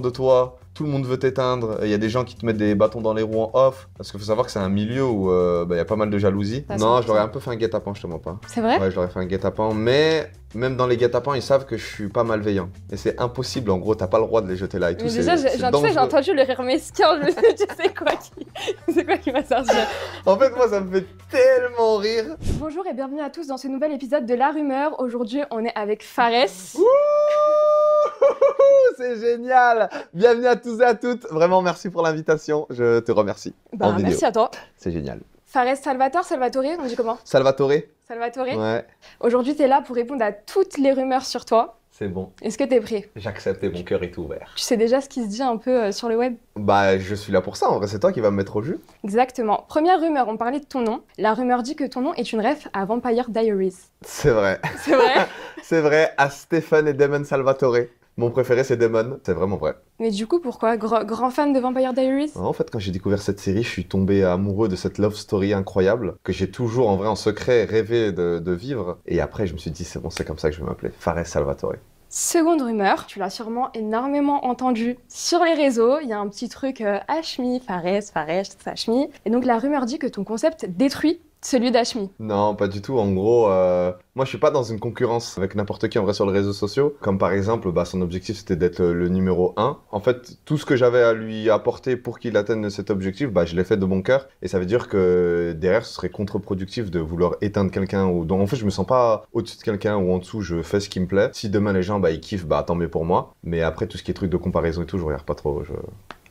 de toi, tout le monde veut t'éteindre, il y a des gens qui te mettent des bâtons dans les roues en off, parce qu'il faut savoir que c'est un milieu où il y a pas mal de jalousie. Non, je leur ai un peu fait un guet-apens, je te mens pas. C'est vrai? Ouais, je leur ai fait un guet-apens, mais même dans les guet-apens, ils savent que je suis pas malveillant. Et c'est impossible, en gros, t'as pas le droit de les jeter là et tout. Mais déjà, j'ai entendu le rire mesquin, je me suis dit, c'est quoi qui va sortir? En fait, moi, ça me fait tellement rire. Bonjour et bienvenue à tous dans ce nouvel épisode de La Rumeur. Aujourd'hui, on est avec Fares. C'est génial! Bienvenue à tous et à toutes. Vraiment, merci pour l'invitation. Je te remercie. Merci à toi. C'est génial. Fares Salvatore, on dit comment? Salvatore? Salvatore? Ouais. Aujourd'hui, t'es là pour répondre à toutes les rumeurs sur toi. C'est bon. Est-ce que t'es prêt? J'accepte et mon cœur est ouvert. Tu sais déjà ce qui se dit un peu sur le web? Bah, je suis là pour ça. En vrai, c'est toi qui vas me mettre au jus. Exactement. Première rumeur, on parlait de ton nom. La rumeur dit que ton nom est une ref à Vampire Diaries. C'est vrai. C'est vrai? C'est vrai, à Stephen et Damon Salvatore. Mon préféré, c'est Damon. C'est vraiment vrai. Mais du coup, pourquoi? Grand fan de Vampire Diaries? En fait, quand j'ai découvert cette série, je suis tombé amoureux de cette love story incroyable que j'ai toujours, en vrai, en secret, rêvé de vivre. Et après, je me suis dit, c'est bon, c'est comme ça que je vais m'appeler. Fares Salvatore. Seconde rumeur, tu l'as sûrement énormément entendu sur les réseaux. Il y a un petit truc Hashmi, Fares, Hashmi. Et donc, la rumeur dit que ton concept détruit celui d'Hashmi. Non, pas du tout. En gros, moi, je suis pas dans une concurrence avec n'importe qui en vrai sur les réseaux sociaux. Comme par exemple, son objectif c'était d'être le numéro 1. En fait, tout ce que j'avais à lui apporter pour qu'il atteigne cet objectif, je l'ai fait de bon cœur. Et ça veut dire que derrière, ce serait contre-productif de vouloir éteindre quelqu'un. Donc en fait, je me sens pas au-dessus de quelqu'un ou en dessous. Je fais ce qui me plaît. Si demain les gens ils kiffent, tant mieux pour moi. Mais après, tout ce qui est truc de comparaison et tout, je regarde pas trop.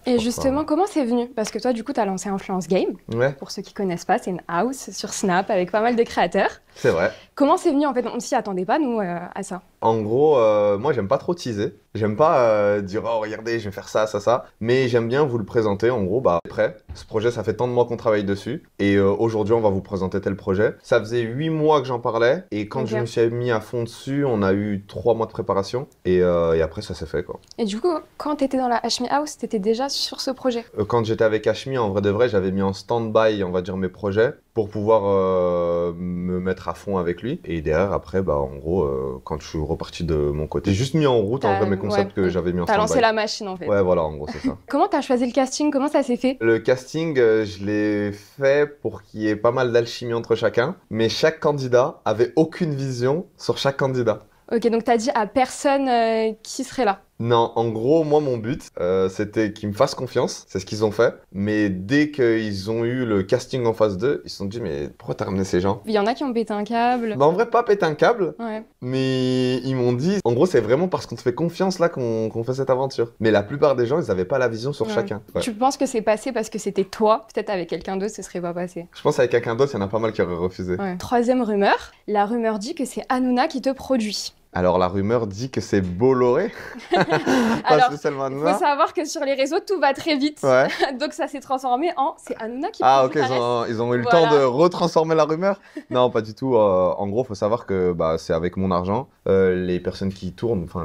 Et justement, comment c'est venu? Parce que toi, du coup, t'as lancé Influence Game. Ouais. Pour ceux qui connaissent pas, c'est une house sur Snap avec pas mal de créateurs. C'est vrai. Comment c'est venu en fait? On s'y attendait pas, nous, à ça. En gros, moi, j'aime pas trop teaser. J'aime pas dire, oh, regardez, je vais faire ça, ça, ça. Mais j'aime bien vous le présenter. En gros, prêt. Ce projet, ça fait tant de mois qu'on travaille dessus. Et aujourd'hui, on va vous présenter tel projet. Ça faisait 8 mois que j'en parlais. Et quand je me suis mis à fond dessus, on a eu 3 mois de préparation. Et après, ça s'est fait, quoi. Et du coup, quand t'étais dans la Hashmi House, t'étais déjà sur ce projet? Quand j'étais avec Hashmi, en vrai de vrai, j'avais mis en stand-by, on va dire, mes projets pour pouvoir me mettre à fond avec lui. Et derrière, après, en gros, quand je suis reparti de mon côté, j'ai juste mis en route en vrai mes concepts que j'avais mis en stand-by. T'as lancé la machine en fait. Ouais, voilà, en gros, c'est ça. Comment t'as choisi le casting? Comment ça s'est fait? Le casting, je l'ai fait pour qu'il y ait pas mal d'alchimie entre chacun, mais chaque candidat avait aucune vision sur chaque candidat. Ok, donc t'as dit à personne qui serait là? Non, en gros, moi, mon but, c'était qu'ils me fassent confiance. C'est ce qu'ils ont fait. Mais dès qu'ils ont eu le casting en phase 2, ils se sont dit, mais pourquoi t'as ramené ces gens? Il y en a qui ont pété un câble. En vrai, pas péter un câble. Ouais. Mais ils m'ont dit, en gros, c'est vraiment parce qu'on te fait confiance là qu'on fait cette aventure. Mais la plupart des gens, ils n'avaient pas la vision sur chacun. Ouais. Tu penses que c'est passé parce que c'était toi? Peut-être avec quelqu'un d'autre, ce serait pas passé. Je pense qu'avec quelqu'un d'autre, il y en a pas mal qui auraient refusé. Ouais. Troisième rumeur, la rumeur dit que c'est Hanouna qui te produit. Alors la rumeur dit que c'est Bolloré. Alors, il faut savoir que sur les réseaux, tout va très vite. Ouais. Donc ça s'est transformé en c'est Hanouna qui produit. Ah ok, ils ont eu le temps de retransformer la rumeur. Non, pas du tout. En gros, il faut savoir que c'est avec mon argent. Les personnes qui tournent, enfin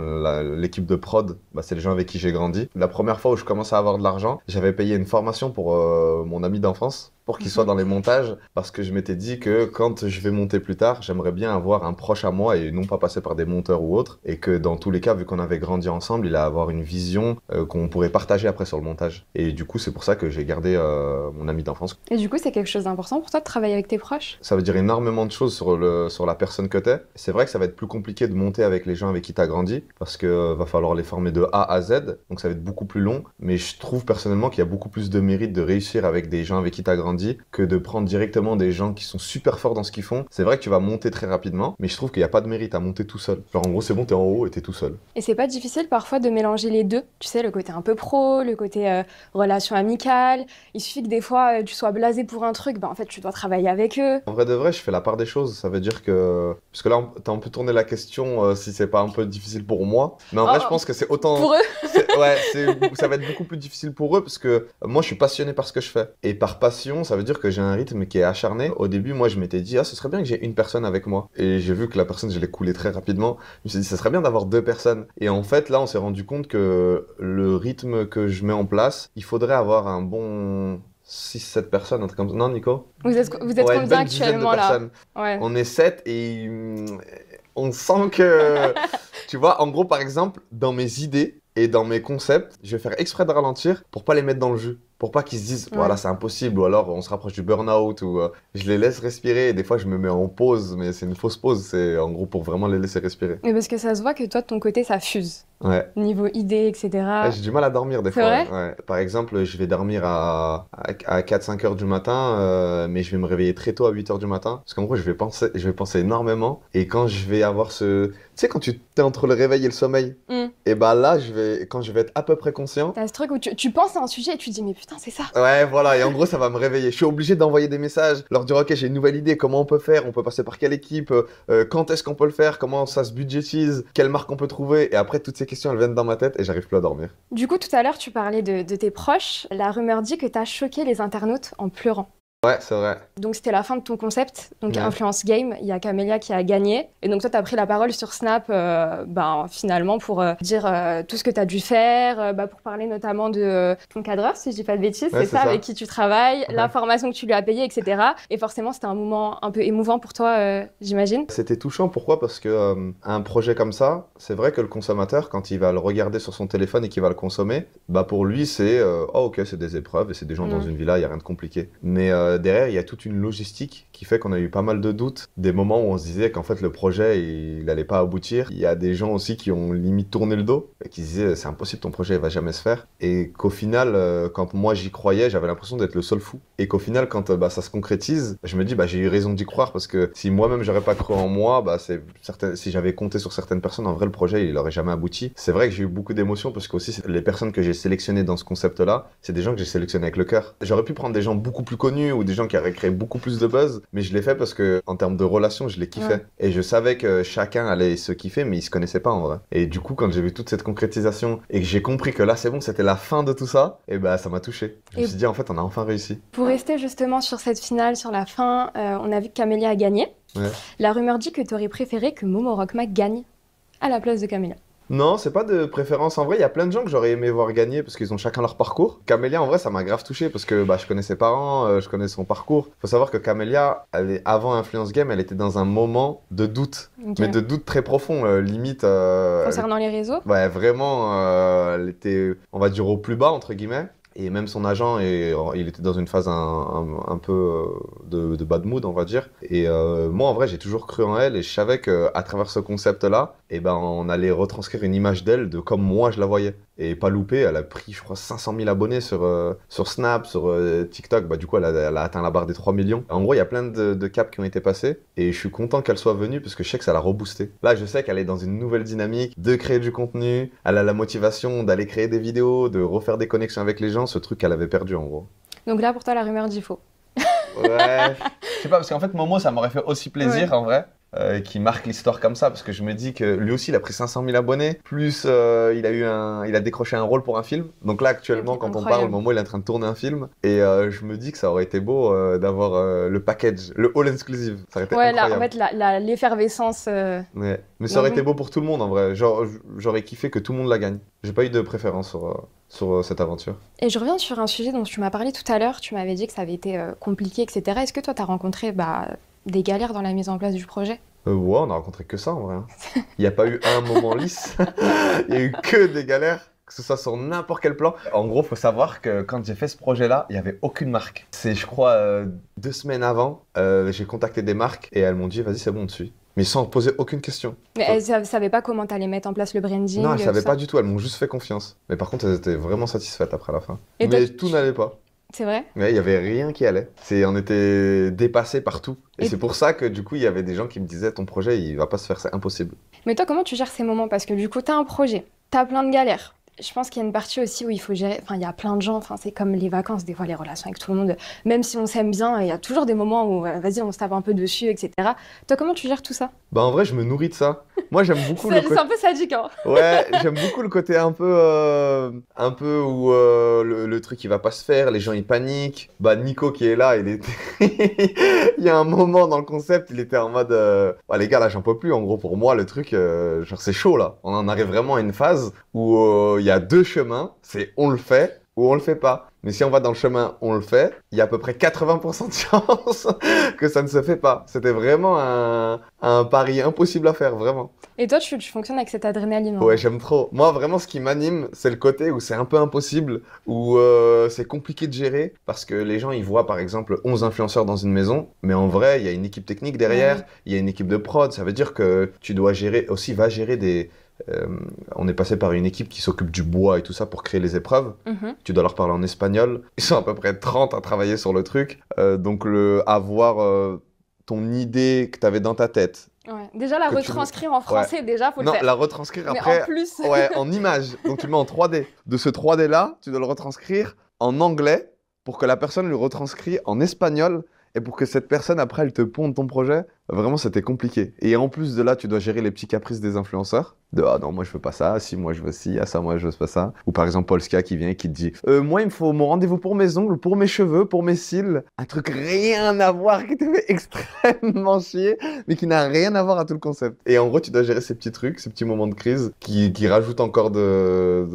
l'équipe de prod, c'est les gens avec qui j'ai grandi. La première fois où je commençais à avoir de l'argent, j'avais payé une formation pour mon ami d'enfance, pour qu'il soit dans les montages, parce que je m'étais dit que quand je vais monter plus tard, j'aimerais bien avoir un proche à moi et non pas passer par des monteurs ou autres, et que dans tous les cas, vu qu'on avait grandi ensemble, il allait avoir une vision qu'on pourrait partager après sur le montage. Et du coup, c'est pour ça que j'ai gardé mon ami d'enfance. Et du coup, c'est quelque chose d'important pour toi de travailler avec tes proches? Ça veut dire énormément de choses sur la personne que t'es. C'est vrai que ça va être plus compliqué de monter avec les gens avec qui t'as grandi, parce que va falloir les former de A à Z, donc ça va être beaucoup plus long, mais je trouve personnellement qu'il y a beaucoup plus de mérite de réussir avec des gens avec qui t'as grandi que de prendre directement des gens qui sont super forts dans ce qu'ils font. C'est vrai que tu vas monter très rapidement, mais je trouve qu'il n'y a pas de mérite à monter tout seul. Genre en gros, c'est bon, t'es en haut et t'es tout seul. Et c'est pas difficile parfois de mélanger les deux? Tu sais, le côté un peu pro, le côté relation amicale. Il suffit que des fois tu sois blasé pour un truc, en fait tu dois travailler avec eux. En vrai de vrai, je fais la part des choses. Ça veut dire que... Parce que là, t'as un peu tourné la question si c'est pas un peu difficile pour moi. Mais en vrai, je pense que c'est autant... Pour eux? Ouais, ça va être beaucoup plus difficile pour eux parce que moi, je suis passionné par ce que je fais. Et par passion, ça veut dire que j'ai un rythme qui est acharné. Au début, moi, je m'étais dit, ce serait bien que j'ai une personne avec moi. Et j'ai vu que la personne, je l'ai coulée très rapidement. Je me suis dit, ça serait bien d'avoir 2 personnes. Et en fait, là, on s'est rendu compte que le rythme que je mets en place, il faudrait avoir un bon 6-7 personnes, un truc comme ça. Non, Nico? Vous êtes combien actuellement là? Ouais. On est 7 et on sent que... Tu vois, en gros, par exemple, dans mes idées, Et dans mes concepts, je vais faire exprès de ralentir pour pas les mettre dans le jus. Pour pas qu'ils se disent, voilà, c'est impossible, ou alors on se rapproche du burn-out, ou je les laisse respirer, et des fois je me mets en pause, mais c'est une fausse pause, c'est en gros pour vraiment les laisser respirer. Mais parce que ça se voit que toi, de ton côté, ça fuse. Ouais. Niveau idées, etc. Ouais, j'ai du mal à dormir des C'est fois. vrai Ouais. Par exemple, je vais dormir à 4-5 heures du matin, mais je vais me réveiller très tôt à 8 heures du matin. Parce qu'en gros, je vais penser énormément. Et quand je vais avoir ce... Tu sais, quand tu es entre le réveil et le sommeil, et bah là, quand je vais être à peu près conscient... T'as ce truc où tu penses à un sujet et tu te dis, mais putain, c'est ça. Ouais, voilà. Et en gros, ça va me réveiller. Je suis obligé d'envoyer des messages, leur dire, ok, j'ai une nouvelle idée, comment on peut faire, on peut passer par quelle équipe, quand est-ce qu'on peut le faire, comment ça se budgétise, quelle marque on peut trouver. Et après, toutes ces questions, elles viennent dans ma tête et j'arrive plus à dormir. Du coup, tout à l'heure, tu parlais de tes proches. La rumeur dit que t'as choqué les internautes en pleurant. Ouais, c'est vrai. Donc c'était la fin de ton concept, donc Ouais. Influence Game, il y a Camélia qui a gagné. Et donc toi, tu as pris la parole sur Snap finalement pour dire tout ce que tu as dû faire, pour parler notamment de ton cadreur, si je dis pas de bêtises, Ouais, c'est ça, avec qui tu travailles, Ouais. la formation que tu lui as payée, etc. Et forcément, c'était un moment un peu émouvant pour toi, j'imagine. C'était touchant, pourquoi? Parce que un projet comme ça, c'est vrai que le consommateur, quand il va le regarder sur son téléphone et qu'il va le consommer, bah pour lui c'est oh ok, c'est des épreuves et c'est des gens dans une villa, il y a rien de compliqué. Mais derrière, il y a toute une logistique qui fait qu'on a eu pas mal de doutes, des moments où on se disait qu'en fait le projet il allait pas aboutir. Il y a des gens aussi qui ont limite tourné le dos et qui se disaient c'est impossible, ton projet il va jamais se faire. Et qu'au final, quand moi j'y croyais, j'avais l'impression d'être le seul fou. Et qu'au final, quand ça se concrétise, je me dis j'ai eu raison d'y croire parce que si moi-même j'aurais pas cru en moi, si j'avais compté sur certaines personnes, en vrai le projet il aurait jamais abouti. C'est vrai que j'ai eu beaucoup d'émotions parce que aussi les personnes que j'ai sélectionnées dans ce concept-là, c'est des gens que j'ai sélectionnés avec le cœur. J'aurais pu prendre des gens beaucoup plus connus ou des gens qui auraient créé beaucoup plus de buzz, mais je l'ai fait parce que en termes de relations, je les kiffais. Ouais. Et je savais que chacun allait se kiffer, mais ils se connaissaient pas en vrai. Et du coup, quand j'ai vu toute cette concrétisation et que j'ai compris que là c'est bon, c'était la fin de tout ça, et ça m'a touché. Je me suis dit en fait on a enfin réussi. Pour rester justement sur cette finale, sur la fin, on a vu que Camélia a gagné. Ouais. La rumeur dit que tu aurais préféré que Momo Rockma gagne à la place de Camélia. Non, c'est pas de préférence. En vrai, il y a plein de gens que j'aurais aimé voir gagner parce qu'ils ont chacun leur parcours. Camélia, en vrai, ça m'a grave touché parce que je connais ses parents, je connais son parcours. Faut savoir que Camélia, avant Influence Game, elle était dans un moment de doute. Ok. Mais de doute très profond, limite. Concernant les réseaux? Ouais, vraiment, elle était, on va dire, au plus bas, entre guillemets. Et même son agent, il était dans une phase un peu de bad mood, on va dire. Et moi, en vrai, j'ai toujours cru en elle et je savais qu'à travers ce concept-là, on allait retranscrire une image d'elle de comme moi je la voyais. Et pas loupé, elle a pris, je crois, 500 000 abonnés sur Snap, sur TikTok. Du coup, elle a atteint la barre des 3 millions. En gros, il y a plein de caps qui ont été passés. Et je suis content qu'elle soit venue parce que je sais que ça l'a reboosté. Là, je sais qu'elle est dans une nouvelle dynamique de créer du contenu. Elle a la motivation d'aller créer des vidéos, de refaire des connexions avec les gens. Ce truc qu'elle avait perdu, en gros. Donc là, pour toi, la rumeur dit faux. Ouais, je sais pas, parce qu'en fait, Momo, ça m'aurait fait aussi plaisir, en vrai. Qui marque l'histoire comme ça parce que je me dis que lui aussi il a pris 500 000 abonnés plus il a décroché un rôle pour un film, donc là actuellement quand on parle Momo il est en train de tourner un film et je me dis que ça aurait été beau d'avoir le package, le all exclusive, ça aurait été incroyable. Là, en fait l'effervescence ouais. Mais ça aurait été beau pour tout le monde en vrai, genre j'aurais kiffé que tout le monde la gagne. J'ai pas eu de préférence sur cette aventure. Et je reviens sur un sujet dont tu m'as parlé tout à l'heure, tu m'avais dit que ça avait été compliqué, etc. Est-ce que toi t'as rencontré des galères dans la mise en place du projet? Ouais, on a rencontré que ça en vrai. Il n'y a pas eu un moment lisse. Il y a eu que des galères, que ce soit sur n'importe quel plan. En gros, faut savoir que quand j'ai fait ce projet-là, il n'y avait aucune marque. C'est, je crois, 2 semaines avant, j'ai contacté des marques et elles m'ont dit, vas-y, c'est bon, on te suit. Mais sans poser aucune question. Mais elles ne savaient pas comment t'allais mettre en place le branding? Non, elles ne savaient pas du tout. Elles m'ont juste fait confiance. Mais par contre, elles étaient vraiment satisfaites après la fin. Mais tout n'allait pas. C'est vrai? Ouais, il n'y avait rien qui allait. On était dépassés partout. Et c'est pour ça que du coup, il y avait des gens qui me disaient ton projet, il va pas se faire, c'est impossible. Mais toi, comment tu gères ces moments? Parce que du coup, tu as un projet, tu as plein de galères. Je pense qu'il y a une partie aussi où il faut gérer, il y a plein de gens, c'est comme les vacances, des fois les relations avec tout le monde, même si on s'aime bien, il y a toujours des moments où vas-y on se tape un peu dessus, etc. Toi comment tu gères tout ça? En vrai je me nourris de ça. Moi j'aime beaucoup c'est un peu sadique hein. Ouais, j'aime beaucoup le côté un peu où le truc il va pas se faire, les gens ils paniquent. Nico qui est là, il y a un moment dans le concept, il était en mode les gars là j'en peux plus, en gros pour moi le truc, genre c'est chaud là. On en arrive vraiment à une phase où il y a 2 chemins, c'est on le fait ou on le fait pas. Mais si on va dans le chemin, on le fait, il y a à peu près 80% de chances que ça ne se fait pas. C'était vraiment un pari impossible à faire, vraiment. Et toi, tu fonctionnes avec cette adrénaline. Ouais, j'aime trop. Moi, vraiment, ce qui m'anime, c'est le côté où c'est un peu impossible, où c'est compliqué de gérer, parce que les gens, ils voient, par exemple, 11 influenceurs dans une maison, mais en vrai, il y a une équipe technique derrière, il y a une équipe de prod, ça veut dire que tu dois gérer, aussi, va gérer des... on est passé par une équipe qui s'occupe du bois et tout ça pour créer les épreuves. Tu dois leur parler en espagnol. Ils sont à peu près 30 à travailler sur le truc. Donc, avoir ton idée que tu avais dans ta tête. Ouais. Déjà, la retranscrire en français, déjà, faut le faire. Non, la retranscrire mais après, en plus. ouais, en image. Donc, tu le mets en 3D. De ce 3D-là, tu dois le retranscrire en anglais pour que la personne le retranscrit en espagnol et pour que cette personne, après, elle te ponde ton projet. Vraiment, c'était compliqué. Et en plus de là, tu dois gérer les petits caprices des influenceurs. De ah non, moi je veux pas ça, si moi je veux ci, ah ça, moi je veux pas ça. Ou par exemple, Polska qui vient et qui te dit moi il me faut mon rendez-vous pour mes ongles, pour mes cheveux, pour mes cils. Un truc rien à voir qui te fait extrêmement chier, mais qui n'a rien à voir à tout le concept. Et en gros, tu dois gérer ces petits trucs, ces petits moments de crise qui rajoutent encore de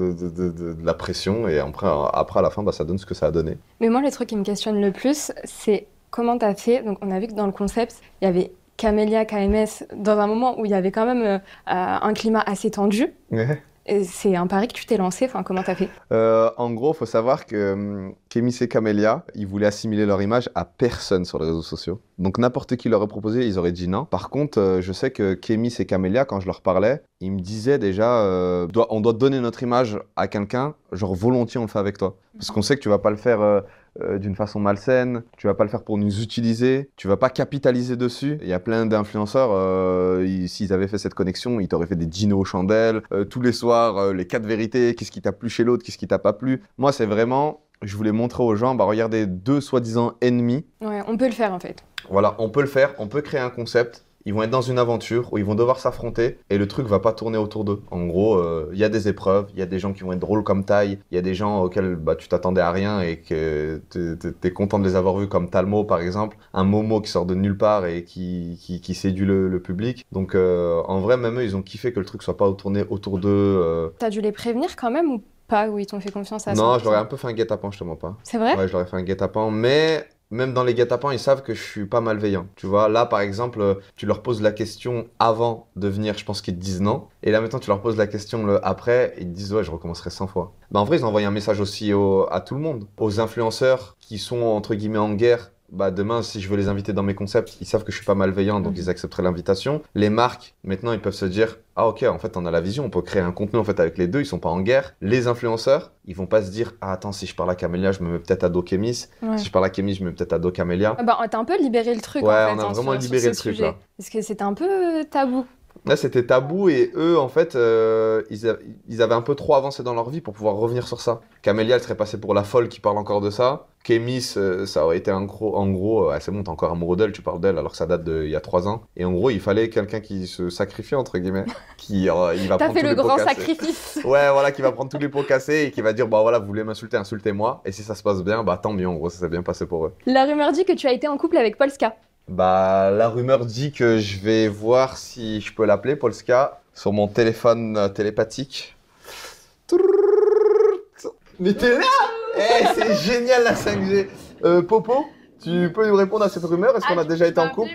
la pression. Et après à la fin, bah, ça donne ce que ça a donné. Mais moi, le truc qui me questionne le plus, c'est comment t'as fait. Donc, on a vu que dans le concept, il y avait Camélia, KMS, dans un moment où il y avait quand même un climat assez tendu. Ouais. C'est un pari que tu t'es lancé, enfin, comment t'as fait? En gros, il faut savoir que Kémis et Camélia, ils voulaient assimiler leur image à personne sur les réseaux sociaux. Donc n'importe qui leur a proposé, ils auraient dit non. Par contre, je sais que Kémis et Camélia, quand je leur parlais, ils me disaient déjà on doit donner notre image à quelqu'un, genre volontiers on le fait avec toi. Parce qu'on sait que tu vas pas le faire d'une façon malsaine, tu vas pas le faire pour nous utiliser, tu vas pas capitaliser dessus. Il y a plein d'influenceurs, s'ils avaient fait cette connexion, ils t'auraient fait des dîners aux chandelles, tous les soirs, les 4 vérités, qu'est-ce qui t'a plu chez l'autre, qu'est-ce qui t'a pas plu. Moi, c'est vraiment, je voulais montrer aux gens, bah regardez, 2 soi-disant ennemis. Ouais, on peut le faire en fait. Voilà, on peut le faire, on peut créer un concept. Ils vont être dans une aventure où ils vont devoir s'affronter et le truc va pas tourner autour d'eux. En gros, il y a des épreuves, il y a des gens qui vont être drôles comme taille, il y a des gens auxquels bah, tu t'attendais à rien et que t'es content de les avoir vus comme Talmo par exemple, un Momo qui sort de nulle part et qui séduit le public. Donc en vrai, même eux, ils ont kiffé que le truc soit pas tourné autour d'eux. T'as dû les prévenir quand même ou pas, ou ils t'ont fait confiance à ça? Non, je leur ai un peu fait un guet-apens, je te mens pas. C'est vrai? Ouais, je leur ai fait un guet-apens, mais... Même dans les guet-apens, ils savent que je suis pas malveillant. Tu vois, là, par exemple, tu leur poses la question avant de venir, je pense qu'ils te disent non. Et là, maintenant, tu leur poses la question après, ils te disent ouais, je recommencerai 100 fois. Bah, en vrai, ils ont envoyé un message aussi à tout le monde. Aux influenceurs qui sont, entre guillemets, en guerre. Bah, demain, si je veux les inviter dans mes concepts, ils savent que je suis pas malveillant, donc ils accepteraient l'invitation. Les marques, maintenant, ils peuvent se dire ah ok, en fait, on a la vision, on peut créer un contenu en fait avec les deux, ils sont pas en guerre. Les influenceurs, ils vont pas se dire ah attends, si je parle à Camélia, je me mets peut-être à dos Kémis. Ouais. Si je parle à Kémis, je me mets peut-être à dos Camélia. Bah, t'as un peu libéré le truc Ouais, en fait. on a vraiment sur libéré ce le truc sujet. là. Parce que c'était un peu tabou. Là, c'était tabou et eux, en fait, ils avaient un peu trop avancé dans leur vie pour pouvoir revenir sur ça. Camélia, elle serait passée pour la folle qui parle encore de ça. Kémis, ça aurait été en gros, c'est bon, t'es encore amoureux d'elle, tu parles d'elle alors que ça date d'il y a 3 ans. Et en gros, il fallait quelqu'un qui se sacrifie, entre guillemets. Il va T'as prendre fait tous le les pots grand cassés. sacrifice. Ouais, voilà, qui va prendre tous les pots cassés et qui va dire bah voilà, vous voulez m'insulter, insultez-moi. Et si ça se passe bien, bah tant mieux, en gros, ça s'est bien passé pour eux. La rumeur dit que tu as été en couple avec Polska. Bah, la rumeur dit que je vais voir si je peux l'appeler, Polska, sur mon téléphone télépathique. Mais t'es là! Eh, c'est génial la 5G! Popo, tu peux nous répondre à cette rumeur? Est-ce qu'on a déjà été en couple?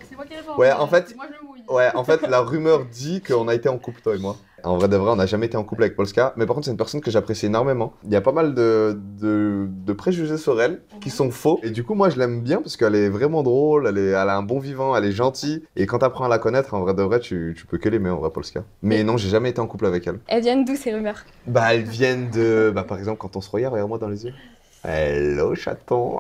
C'est moi qui réponds. Ouais, en fait, Moi, je me mouille. ouais, en fait, la rumeur dit qu'on a été en couple, toi et moi. En vrai de vrai, on n'a jamais été en couple avec Polska, mais par contre, c'est une personne que j'apprécie énormément. Il y a pas mal de préjugés sur elle qui sont faux. Et du coup, moi, je l'aime bien parce qu'elle est vraiment drôle, elle a un bon vivant, elle est gentille. Et quand t'apprends à la connaître, en vrai de vrai, tu peux que l'aimer, en vrai, Polska. Mais non, j'ai jamais été en couple avec elle. Elles viennent d'où ces rumeurs? Bah, elles viennent de... Bah, par exemple, quand on se regarde moi dans les yeux. Hello, chaton.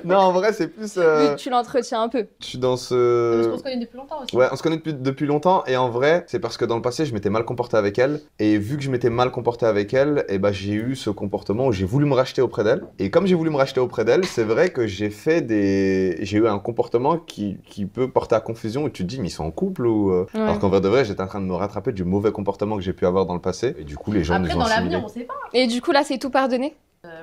Non, en vrai, c'est plus... Oui, tu l'entretiens un peu. Je suis dans Parce qu'on ce... se connaît depuis longtemps aussi. Ouais, on se connaît depuis longtemps et en vrai, c'est parce que dans le passé, je m'étais mal comporté avec elle et vu que je m'étais mal comporté avec elle, et bah, j'ai eu ce comportement où j'ai voulu me racheter auprès d'elle. Et comme j'ai voulu me racheter auprès d'elle, c'est vrai que j'ai eu un comportement qui peut porter à confusion où tu te dis mais ils sont en couple ou Ouais. alors qu'en vrai de vrai, j'étais en train de me rattraper du mauvais comportement que j'ai pu avoir dans le passé et du coup les gens Après, nous ont dans assimilés. l'avenir, on sait pas. Et du coup, là, c'est tout pardonné?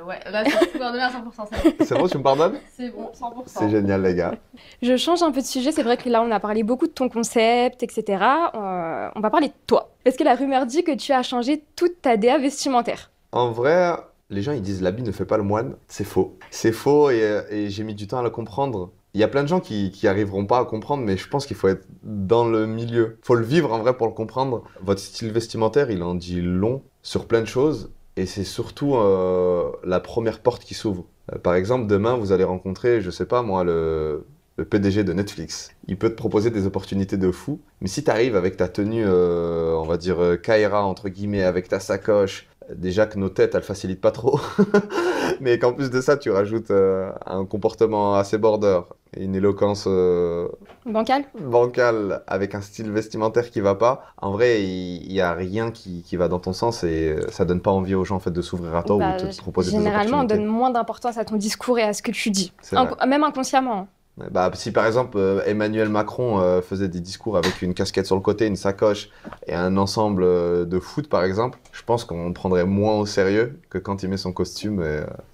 Ouais, là, c'est tout pardonné à 100%. C'est bon, C'est bon, tu me pardonnes? c'est bon, 100%. C'est génial les gars. Je change un peu de sujet. C'est vrai que là, on a parlé beaucoup de ton concept, etc. On va parler de toi. Est-ce que la rumeur dit que tu as changé toute ta DA vestimentaire? En vrai, Les gens, ils disent l'habit ne fait pas le moine. C'est faux. C'est faux et j'ai mis du temps à le comprendre. Il y a plein de gens qui arriveront pas à comprendre, mais je pense qu'il faut être dans le milieu. Faut le vivre en vrai pour le comprendre. Votre style vestimentaire, il en dit long sur plein de choses. Et c'est surtout la première porte qui s'ouvre. Par exemple, demain, vous allez rencontrer, je sais pas moi, le PDG de Netflix. Il peut te proposer des opportunités de fou. Mais si tu arrives avec ta tenue, on va dire Kaira, entre guillemets, avec ta sacoche, déjà que nos têtes, elles facilitent pas trop. Mais qu'en plus de ça, tu rajoutes un comportement assez border et une éloquence bancale avec un style vestimentaire qui va pas. En vrai, il y a rien qui va dans ton sens et ça donne pas envie aux gens en fait de s'ouvrir à toi ou de te proposer des opportunités. Généralement, on donne moins d'importance à ton discours et à ce que tu dis, même inconsciemment. Bah, si par exemple Emmanuel Macron faisait des discours avec une casquette sur le côté, une sacoche et un ensemble de foot par exemple, je pense qu'on le prendrait moins au sérieux que quand il met son costume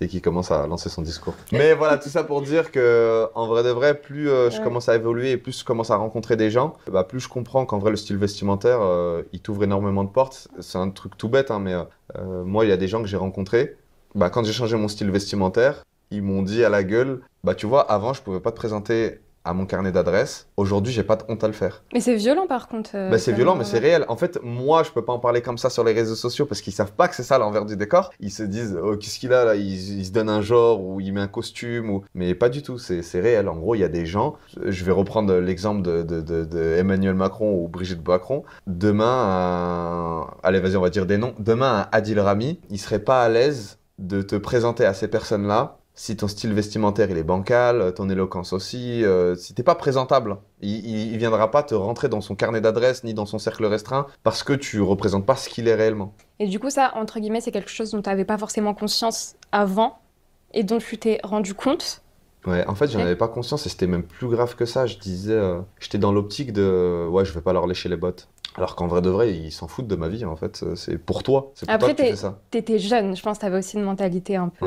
et qu'il commence à lancer son discours. Mais voilà, tout ça pour dire que en vrai de vrai, plus je commence à évoluer et plus je commence à rencontrer des gens, bah, plus je comprends qu'en vrai le style vestimentaire, il t'ouvre énormément de portes. C'est un truc tout bête, hein, mais moi il y a des gens que j'ai rencontrés, bah, quand j'ai changé mon style vestimentaire, ils m'ont dit à la gueule, bah tu vois, avant je pouvais pas te présenter à mon carnet d'adresse. Aujourd'hui, j'ai pas de honte à le faire. Mais c'est violent par contre. Bah, c'est violent, mais c'est réel. En fait, moi, je peux pas en parler comme ça sur les réseaux sociaux parce qu'ils savent pas que c'est ça l'envers du décor. Ils se disent, oh, qu'est-ce qu'il a là, il se donne un genre ou il met un costume. Mais pas du tout, c'est réel. En gros, il y a des gens, je vais reprendre l'exemple de Emmanuel Macron ou Brigitte Macron. Demain, allez, vas-y, on va dire des noms. Demain, Adil Rami, il serait pas à l'aise de te présenter à ces personnes-là si ton style vestimentaire il est bancal, ton éloquence aussi, si t'es pas présentable, il viendra pas te rentrer dans son carnet d'adresse ni dans son cercle restreint parce que tu représentes pas ce qu'il est réellement. Et du coup ça, entre guillemets, c'est quelque chose dont tu n'avais pas forcément conscience avant et dont tu t'es rendu compte. Ouais, en fait j'en avais pas conscience et c'était même plus grave que ça. Je disais, j'étais dans l'optique de, ouais, je vais pas leur lécher les bottes. Alors qu'en vrai de vrai, ils s'en foutent de ma vie en fait. C'est pour toi, c'est pour toi que tu fais ça. Après, t'étais jeune, je pense que t'avais aussi une mentalité un peu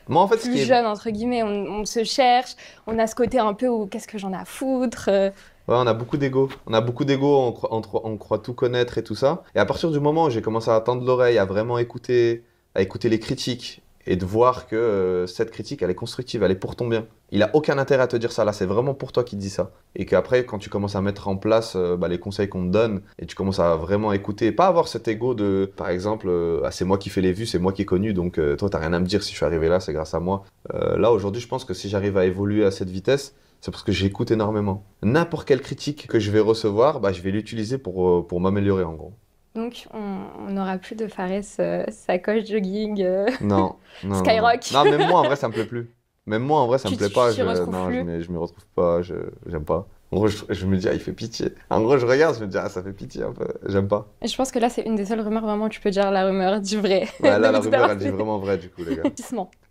moi, en fait, plus jeune, entre guillemets. On se cherche, on a ce côté un peu où qu'est-ce que j'en ai à foutre. Ouais, on a beaucoup d'ego. On croit tout connaître et tout ça. Et à partir du moment où j'ai commencé à tendre l'oreille, à vraiment écouter les critiques et de voir que cette critique, elle est constructive, elle est pour ton bien. Il a aucun intérêt à te dire ça, là, c'est vraiment pour toi qu'il dit ça. Et qu'après, quand tu commences à mettre en place les conseils qu'on te donne, et tu commences à vraiment écouter, pas avoir cet ego de, par exemple, ah, c'est moi qui fais les vues, c'est moi qui ai connu, donc toi, t'as rien à me dire si je suis arrivé là, c'est grâce à moi. Là, aujourd'hui, je pense que si j'arrive à évoluer à cette vitesse, c'est parce que j'écoute énormément. N'importe quelle critique que je vais recevoir, bah, je vais l'utiliser pour m'améliorer, en gros. Donc, on n'aura plus de Fares sacoche jogging non, Skyrock. Non, même moi, en vrai, ça me plaît plus. Même moi, en vrai, ça me plaît pas. Je m'y retrouve pas, j'aime pas. En gros, je me dis, ah, il fait pitié. En gros, je regarde, je me dis, ah, ça fait pitié un peu. J'aime pas. Et je pense que là, c'est une des seules rumeurs vraiment où tu peux dire la rumeur du vrai. Ouais, là, la rumeur, elle dit vraiment vrai, du coup, les gars.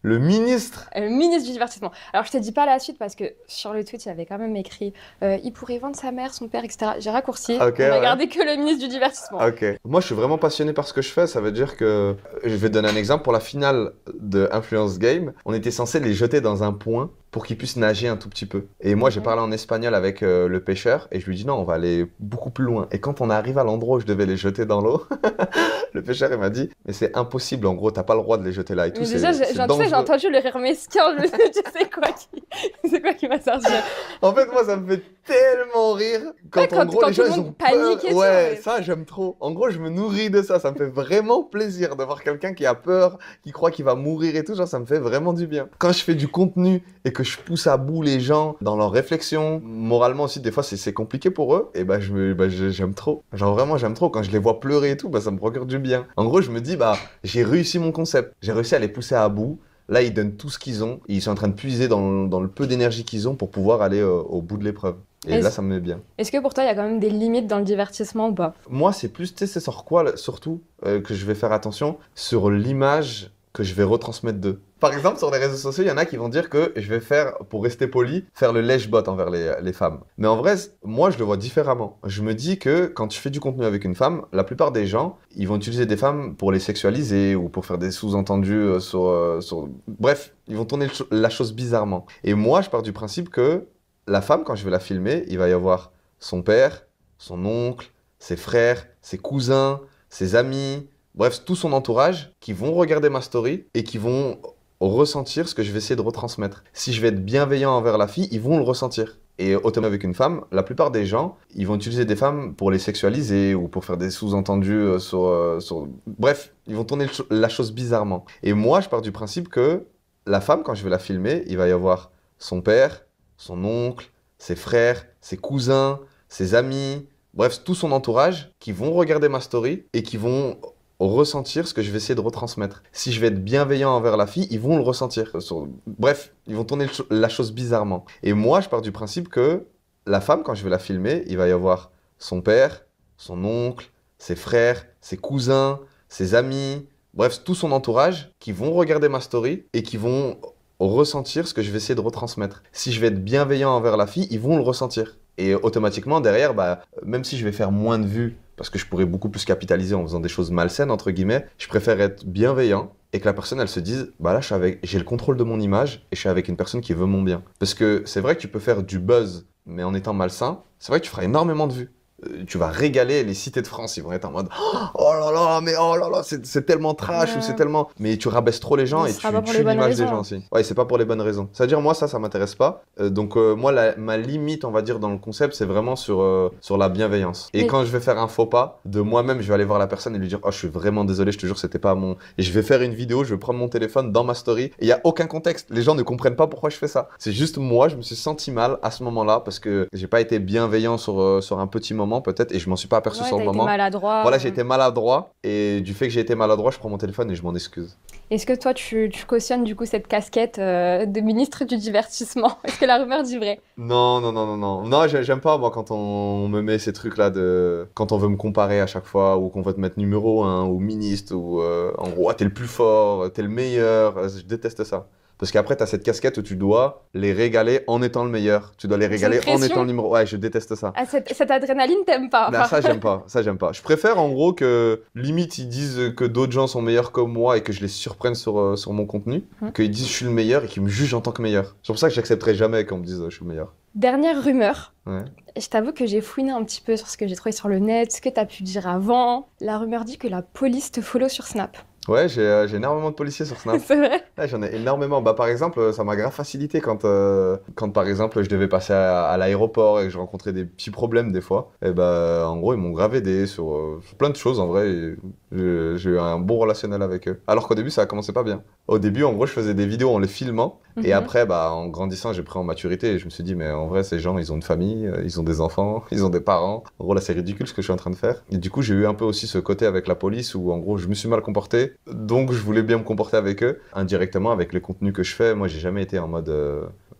Le ministre ministre du divertissement. Alors, je te dis pas la suite parce que sur le tweet, il avait quand même écrit il pourrait vendre sa mère, son père, etc. J'ai raccourci. Okay, on va garder que le ministre du divertissement. Ok. Moi, je suis vraiment passionné par ce que je fais. Ça veut dire que. Je vais te donner un exemple. Pour la finale de Influence Game, on était censé les jeter dans un point pour qu'ils puissent nager un tout petit peu. Et moi, j'ai parlé en espagnol avec le pêcheur et je lui dis non, on va aller beaucoup plus loin. Et quand on arrive à l'endroit où je devais les jeter dans l'eau, le pêcheur, il m'a dit mais c'est impossible, en gros, t'as pas le droit de les jeter là et tout. Mais déjà, j'ai entendu le rire mesquin, je me suis dit, c'est quoi qui m'a sorti. En fait, moi, ça me fait tellement rire quand en gros, les gens, ils ont peur. Ouais, ça, j'aime trop. En gros, je me nourris de ça. Ça me fait vraiment plaisir de voir quelqu'un qui a peur, qui croit qu'il va mourir et tout. Genre, ça me fait vraiment du bien. Quand je fais du contenu et que je pousse à bout les gens dans leurs réflexions, moralement aussi, des fois, c'est compliqué pour eux. Et bah, j'aime trop. Genre, vraiment, j'aime trop. Quand je les vois pleurer et tout, bah, ça me procure du bien. En gros, je me dis, bah, j'ai réussi mon concept. J'ai réussi à les pousser à bout. Là, ils donnent tout ce qu'ils ont. Ils sont en train de puiser dans le peu d'énergie qu'ils ont pour pouvoir aller au bout de l'épreuve. Et là, ça me met bien. Est-ce que pour toi, il y a quand même des limites dans le divertissement ou pas? Moi, c'est plus, tu sais, c'est sur quoi, surtout, que je vais faire attention, sur l'image que je vais retransmettre d'eux. Par exemple, sur les réseaux sociaux, il y en a qui vont dire que je vais faire, pour rester poli, faire le lèche-bot envers les femmes. Mais en vrai, moi, je le vois différemment. Je me dis que quand je fais du contenu avec une femme, la plupart des gens, ils vont utiliser des femmes pour les sexualiser ou pour faire des sous-entendus sur... Bref, ils vont tourner la chose bizarrement. Et moi, je pars du principe que la femme, quand je vais la filmer, il va y avoir son père, son oncle, ses frères, ses cousins, ses amis, bref, tout son entourage, qui vont regarder ma story et qui vont ressentir ce que je vais essayer de retransmettre. Si je vais être bienveillant envers la fille, ils vont le ressentir. Et automatiquement avec une femme, la plupart des gens, ils vont utiliser des femmes pour les sexualiser ou pour faire des sous-entendus sur... Bref, ils vont tourner la chose bizarrement. Et moi, je pars du principe que la femme, quand je vais la filmer, il va y avoir son père, son oncle, ses frères, ses cousins, ses amis, bref, tout son entourage qui vont regarder ma story et qui vont ressentir ce que je vais essayer de retransmettre. Si je vais être bienveillant envers la fille, ils vont le ressentir. Bref, ils vont tourner la chose bizarrement. Et moi, je pars du principe que la femme, quand je vais la filmer, il va y avoir son père, son oncle, ses frères, ses cousins, ses amis, bref, tout son entourage qui vont regarder ma story et qui vont ressentir ce que je vais essayer de retransmettre. Si je vais être bienveillant envers la fille, ils vont le ressentir. Et automatiquement, derrière, même si je vais faire moins de vues, parce que je pourrais beaucoup plus capitaliser en faisant des choses malsaines, entre guillemets, je préfère être bienveillant et que la personne, elle se dise, là, j'ai le contrôle de mon image et je suis avec une personne qui veut mon bien. Parce que c'est vrai que tu peux faire du buzz, mais en étant malsain, c'est vrai que tu feras énormément de vues. Tu vas régaler les cités de France, ils vont être en mode oh là là, mais oh là là, c'est tellement trash ou c'est tellement. Mais tu rabaisses trop les gens et tu tues l'image des gens aussi. Ouais, c'est pas pour les bonnes raisons. C'est-à-dire, moi, ça m'intéresse pas. Donc, moi, ma limite, on va dire, dans le concept, c'est vraiment sur la bienveillance. Et quand je vais faire un faux pas, de moi-même, je vais aller voir la personne et lui dire oh, je suis vraiment désolé, je te jure, c'était pas mon. Et je vais faire une vidéo, je vais prendre mon téléphone dans ma story et il y a aucun contexte. Les gens ne comprennent pas pourquoi je fais ça. C'est juste moi, je me suis senti mal à ce moment-là parce que j'ai pas été bienveillant sur un petit moment peut-être et je m'en suis pas aperçu sur le moment. Maladroit. Voilà, j'ai été maladroit et du fait que j'ai été maladroit, je prends mon téléphone et je m'en excuse. Est-ce que toi tu cautionnes du coup cette casquette de ministre du divertissement? Est-ce que la rumeur dit vrai? Non, j'aime pas moi quand on me met ces trucs là quand on veut me comparer à chaque fois ou qu'on veut te mettre numéro 1 ou ministre ou en gros t'es le plus fort, t'es le meilleur, je déteste ça. Parce qu'après, tu as cette casquette où tu dois les régaler en étant le meilleur. Tu dois les régaler en étant le numéro. Ouais, je déteste ça. Ah, cette adrénaline, t'aimes pas? Non, ça, j'aime pas. Ça, j'aime pas. Je préfère en gros que limite ils disent que d'autres gens sont meilleurs que moi et que je les surprenne sur mon contenu, qu'ils disent je suis le meilleur et qu'ils me jugent en tant que meilleur. C'est pour ça que j'accepterai jamais qu'on me dise je suis le meilleur. Dernière rumeur. Ouais. Je t'avoue que j'ai fouiné un petit peu sur ce que j'ai trouvé sur le net, ce que tu as pu dire avant. La rumeur dit que la police te follow sur Snap. Ouais, j'ai énormément de policiers sur Snap. C'est vrai? Ouais, j'en ai énormément. Par exemple, ça m'a grave facilité quand par exemple, je devais passer à l'aéroport et que je rencontrais des petits problèmes des fois. Et en gros, ils m'ont grave aidé sur plein de choses en vrai. J'ai eu un bon relationnel avec eux. Alors qu'au début, ça a commencé pas bien. Au début, en gros, je faisais des vidéos en les filmant. Et après, en grandissant, j'ai pris en maturité et je me suis dit, mais en vrai, ces gens, ils ont une famille, ils ont des enfants, ils ont des parents. En gros, là, c'est ridicule ce que je suis en train de faire. Et du coup, j'ai eu un peu aussi ce côté avec la police où, en gros, je me suis mal comporté. Donc, je voulais bien me comporter avec eux. Indirectement, avec les contenus que je fais, moi, j'ai jamais été en mode...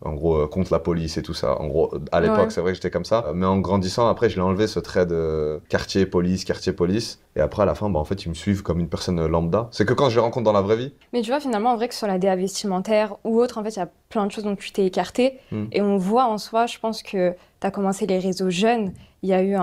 en gros, contre la police et tout ça. En gros, à l'époque, c'est vrai que j'étais comme ça. Mais en grandissant, après, je l'ai enlevé, ce trait de quartier police. Et après, à la fin, en fait, ils me suivent comme une personne lambda. C'est que quand je les rencontre dans la vraie vie. Mais tu vois, finalement, en vrai, que sur la DA vestimentaire ou autre, en fait, il y a plein de choses dont tu t'es écarté. Et on voit en soi, je pense que tu as commencé les réseaux jeunes. Il y a eu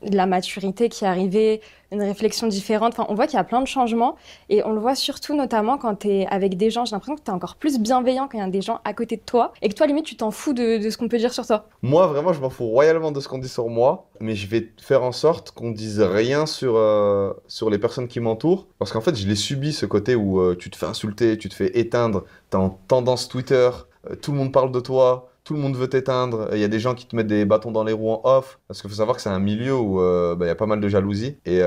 de la maturité qui est arrivée, une réflexion différente. Enfin, on voit qu'il y a plein de changements et on le voit surtout notamment quand tu es avec des gens. J'ai l'impression que tu es encore plus bienveillant quand il y a des gens à côté de toi et que toi, limite, tu t'en fous de ce qu'on peut dire sur toi. Moi, vraiment, je m'en fous royalement de ce qu'on dit sur moi, mais je vais faire en sorte qu'on dise rien sur les personnes qui m'entourent parce qu'en fait, je l'ai subi ce côté où tu te fais insulter, tu te fais éteindre, tu es en tendance Twitter, tout le monde parle de toi. Tout le monde veut t'éteindre, il y a des gens qui te mettent des bâtons dans les roues en off, parce qu'il faut savoir que c'est un milieu où y a pas mal de jalousie, et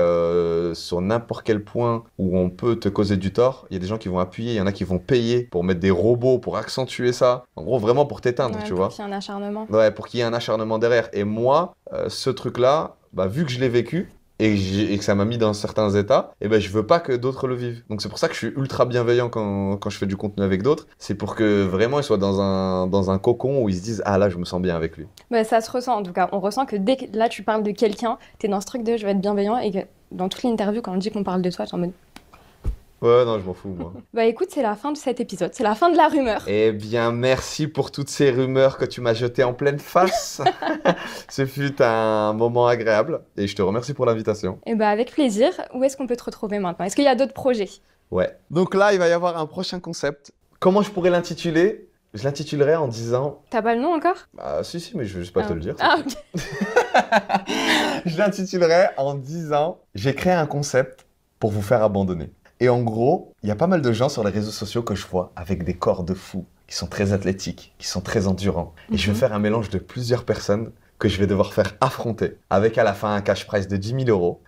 sur n'importe quel point où on peut te causer du tort, il y a des gens qui vont appuyer, il y en a qui vont payer pour mettre des robots, pour accentuer ça, en gros vraiment pour t'éteindre, tu vois. Pour qu'il y ait un acharnement. Ouais, pour qu'il y ait un acharnement derrière. Et moi, ce truc-là, vu que je l'ai vécu, et que ça m'a mis dans certains états, et je veux pas que d'autres le vivent. Donc c'est pour ça que je suis ultra bienveillant quand je fais du contenu avec d'autres. C'est pour que vraiment ils soient dans un cocon où ils se disent ah là je me sens bien avec lui. Ça se ressent en tout cas. On ressent que dès que là tu parles de quelqu'un, t'es dans ce truc de je vais être bienveillant et que dans toutes les interviews quand on dit qu'on parle de toi, t'es en mode ouais, non, je m'en fous, moi. Écoute, c'est la fin de cet épisode, c'est la fin de la rumeur. Eh bien, merci pour toutes ces rumeurs que tu m'as jetées en pleine face. Ce fut un moment agréable et je te remercie pour l'invitation. Avec plaisir. Où est-ce qu'on peut te retrouver maintenant? Est-ce qu'il y a d'autres projets? Ouais. Donc là, il va y avoir un prochain concept. Comment je pourrais l'intituler? Je l'intitulerai en disant... T'as pas le nom encore? Si, mais je vais juste pas te le dire. Ah, ok. Je l'intitulerai en disant... J'ai créé un concept pour vous faire abandonner. Et en gros, il y a pas mal de gens sur les réseaux sociaux que je vois avec des corps de fous, qui sont très athlétiques, qui sont très endurants. Et je vais faire un mélange de plusieurs personnes que je vais devoir faire affronter, avec à la fin un cash prize de 10 000 euros.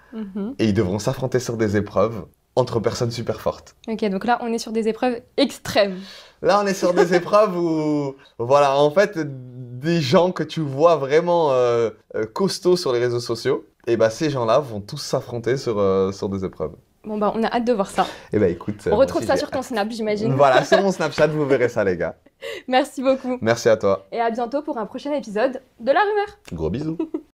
Et ils devront s'affronter sur des épreuves entre personnes super fortes. Ok, donc là, on est sur des épreuves extrêmes. Là, on est sur des épreuves où, voilà, en fait, des gens que tu vois vraiment costauds sur les réseaux sociaux, et bah ces gens-là vont tous s'affronter sur des épreuves. Bon, bah, on a hâte de voir ça. Et bah écoute... On retrouve ça sur ton Snap, j'imagine. Voilà, sur mon Snapchat, vous verrez ça, les gars. Merci beaucoup. Merci à toi. Et à bientôt pour un prochain épisode de La Rumeur. Gros bisous.